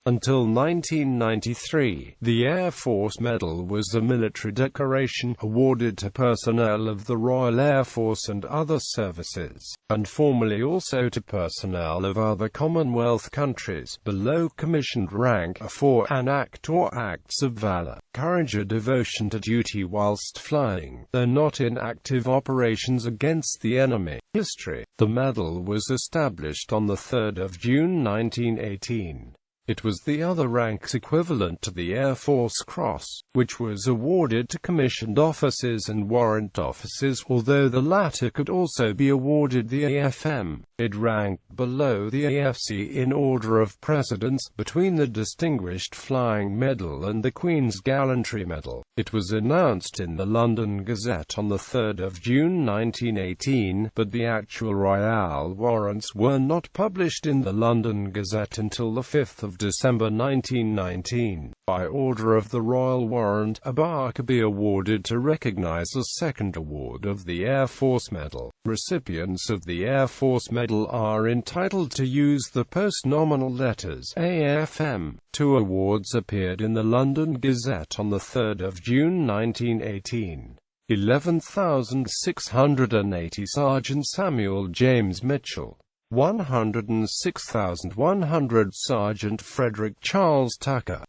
Until 1993, the Air Force Medal was a military decoration awarded to personnel of the Royal Air Force and other services, and formerly also to personnel of other Commonwealth countries, below commissioned rank, for an act or acts of valor, courage or devotion to duty whilst flying, though not in active operations against the enemy. History. The medal was established on 3 June 1918. It was the other rank's equivalent to the Air Force Cross, which was awarded to commissioned officers and warrant officers, although the latter could also be awarded the AFM. It ranked below the AFC in order of precedence, between the Distinguished Flying Medal and the Queen's Gallantry Medal. It was announced in the London Gazette on 3 June 1918, but the actual Royal warrants were not published in the London Gazette until 5 December 1919. By order of the Royal Warrant, a bar could be awarded to recognise a second award of the Air Force Medal. Recipients of the Air Force Medal are entitled to use the post-nominal letters AFM. 2 awards appeared in the London Gazette on 3 June 1918. 11,680 Sergeant Samuel James Mitchell. 106,100 Sergeant Frederick Charles Tucker.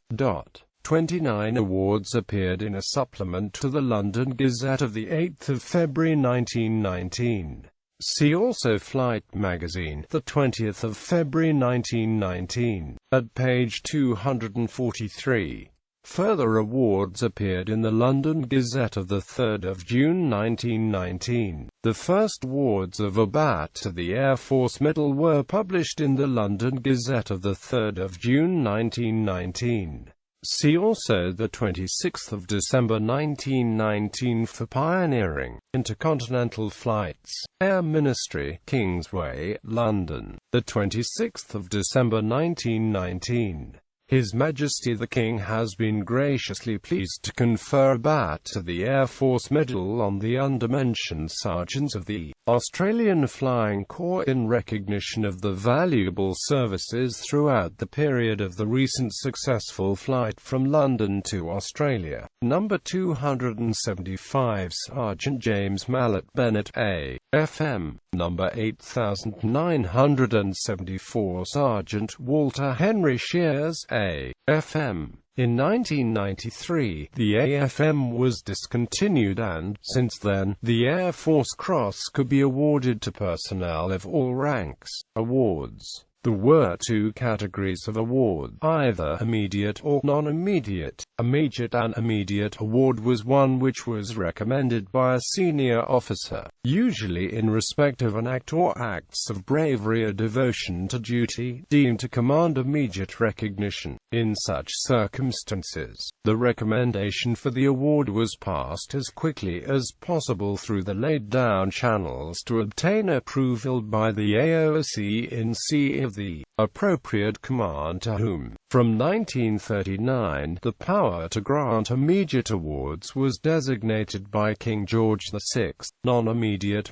29 awards appeared in a supplement to the London Gazette of 8 February 1919. See also Flight Magazine, 20 February 1919, at page 243. Further awards appeared in the London Gazette of 3 June 1919. The first awards of a bat to the Air Force Medal were published in the London Gazette of 3 June 1919. See also 26 December 1919 for pioneering intercontinental flights. Air Ministry, Kingsway, London, 26 December 1919. His Majesty the King has been graciously pleased to confer a bat to the Air Force Medal on the undermentioned sergeants of the Australian Flying Corps in recognition of the valuable services throughout the period of the recent successful flight from London to Australia. Number 275 Sergeant James Mallet Bennett, A.F.M. Number 8974 Sergeant Walter Henry Shears, A.F.M. In 1993, the AFM was discontinued and, since then, the Air Force Cross could be awarded to personnel of all ranks. Awards. There were 2 categories of award, either immediate or non-immediate. Immediate and immediate award was one which was recommended by a senior officer, usually in respect of an act or acts of bravery or devotion to duty, deemed to command immediate recognition. In such circumstances, the recommendation for the award was passed as quickly as possible through the laid-down channels to obtain approval by the AOC in C of the appropriate command to whom, from 1939, the power to grant immediate awards was designated by King George VI. Non-immediate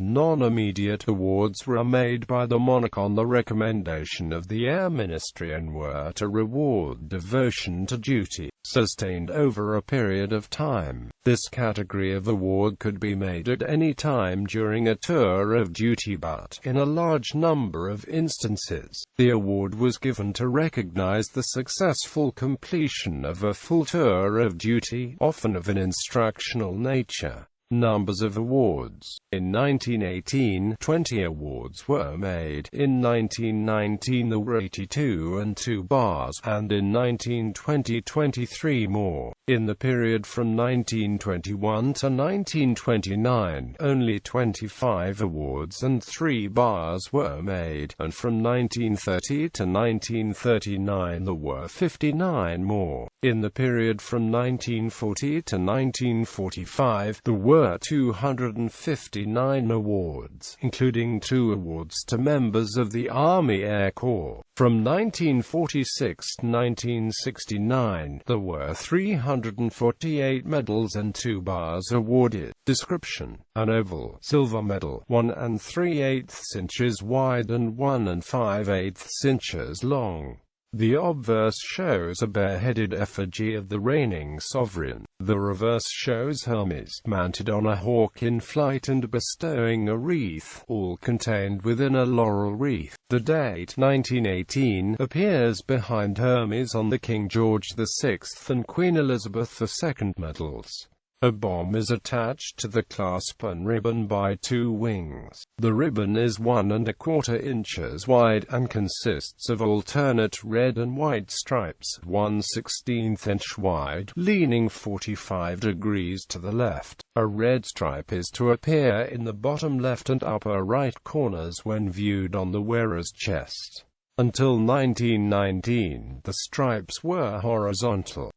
awards were made by the monarch on the recommendation of the Air Ministry and were to reward devotion to duty, sustained over a period of time. This category of award could be made at any time during a tour of duty, but, in a large number of instances, the award was given to recognize the successful completion of a full tour of duty, often of an instructional nature. Numbers of awards. In 1918, 20 awards were made. In 1919 there were 82 and 2 bars, and in 1920 23 more. In the period from 1921 to 1929, only 25 awards and 3 bars were made, and from 1930 to 1939 there were 59 more. In the period from 1940 to 1945, there were 259 awards, including 2 awards to members of the Army Air Corps. From 1946 to 1969, there were 348 medals and 2 bars awarded. Description: an oval, silver medal, 1 3/8 inches wide and 1 5/8 inches long. The obverse shows a bareheaded effigy of the reigning sovereign. The reverse shows Hermes mounted on a hawk in flight and bestowing a wreath, all contained within a laurel wreath. The date 1918 appears behind Hermes on the King George VI and Queen Elizabeth II medals. A bomb is attached to the clasp and ribbon by two wings. The ribbon is 1¼ inches wide and consists of alternate red and white stripes, 1/16 inch wide, leaning 45 degrees to the left. A red stripe is to appear in the bottom left and upper right corners when viewed on the wearer's chest. Until 1919, the stripes were horizontal.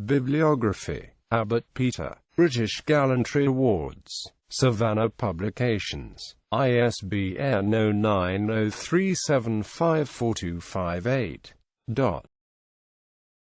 Bibliography. Abbott Peter, British Gallantry Awards, Savannah Publications, ISBN 0903754258.